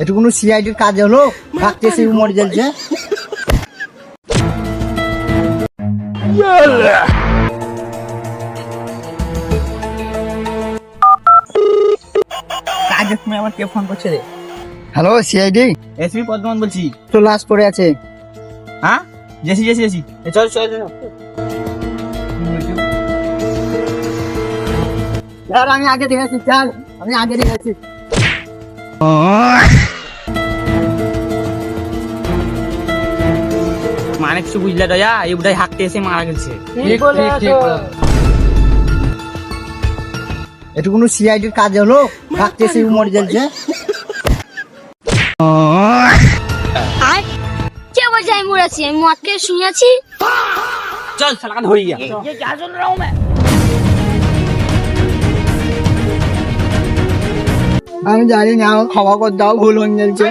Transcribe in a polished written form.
এটা কোনো সিআইডির কাজ হলো? ডাকতে এসে মরে যাচ্ছে। কাজের সময় আমার কে ফোন করছে রে? হ্যালো সিআইডি, এসপি পদ্মমান বলছি। তো লাশ পড়ে আছে। হ্যাঁ, জেসি জেসি জেসি চল চল চল। স্যার আমি আগে দেখেছি, স্যার আমি আগে দেখেছি। মানে কিছু বুঝলে দয়া, এই বুড়াই হাঁকতে এসে মারা গেছে। এটা কোনো সিআইডির কাজ হলো? ডাকতে এসে মরে যাচ্ছে। কে বলছে আমি মরেছি? আমি মদকে শুনেছি। চল শালা ধরি গিয়া। আমি জানি না, ক্ষমা করে দাও, ভুল হয়ে যাচ্ছে।